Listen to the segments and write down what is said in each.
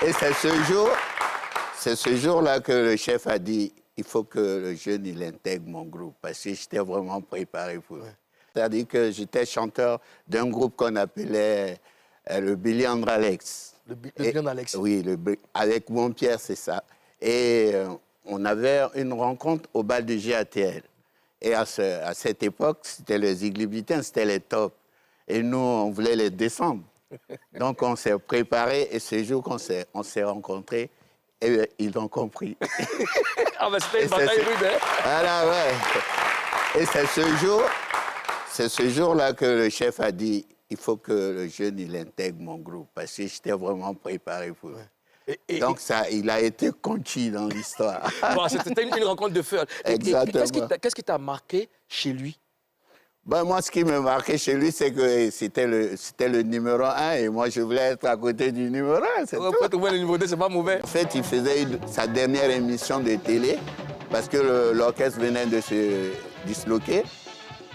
Et c'est ce jour-là que le chef a dit, il faut que le jeune, il intègre mon groupe, parce que j'étais vraiment préparé pour. Ouais. C'est-à-dire que j'étais chanteur d'un groupe qu'on appelait le Billy and Alex. Le Billy and Alex. Oui, avec mon Pierre, c'est ça. Et on avait une rencontre au bal de GATL. Et à cette époque, c'était les Iglibitains, c'était les tops. Et nous, on voulait les descendre. Donc, on s'est préparé et ce jour qu'on s'est rencontrés, et ils ont compris. Ah, mais c'était une bataille rude, hein? Voilà, ouais. Et c'est ce jour-là que le chef a dit, il faut que le jeune, il intègre mon groupe, parce que j'étais vraiment préparé pour. Ouais. Donc, ça, il a été conquis dans l'histoire. Bon, c'était une rencontre de feu. Exactement. Qu'est-ce qui t'a marqué chez lui? Ben, moi, ce qui me marquait chez lui, c'est que c'était le numéro 1 et moi, je voulais être à côté du numéro 1. Pour trouver le numéro 2, c'est pas mauvais. En fait, il faisait sa dernière émission de télé parce que l'orchestre venait de se disloquer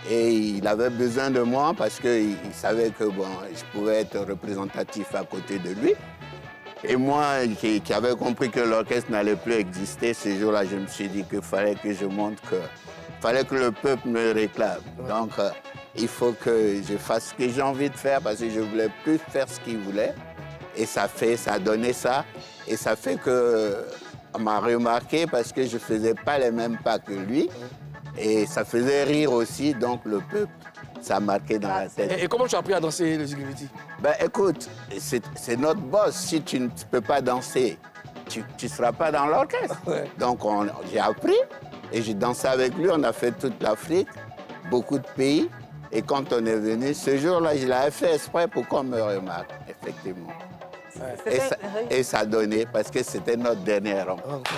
et il avait besoin de moi parce qu'il savait que bon, je pouvais être représentatif à côté de lui. Et moi, qui avais compris que l'orchestre n'allait plus exister, ce jour-là, je me suis dit qu'il fallait que je montre que... fallait que le peuple me réclame. Ouais. Donc, il faut que je fasse ce que j'ai envie de faire parce que je ne voulais plus faire ce qu'il voulait. Et ça a donné ça. Et ça fait qu'on m'a remarqué parce que je ne faisais pas les mêmes pas que lui. Et ça faisait rire aussi, donc le peuple, ça a marqué dans la tête. Et comment tu as appris à danser le Zigiriti? Ben écoute, c'est notre boss. Si tu ne peux pas danser, tu ne seras pas dans l'orchestre. Ouais. Donc j'ai appris et j'ai dansé avec lui. On a fait toute l'Afrique, beaucoup de pays. Et quand on est venu, ce jour-là, je l'avais fait exprès pour qu'on me remarque, effectivement. Ouais. Et ça a donné parce que c'était notre dernière rencontre.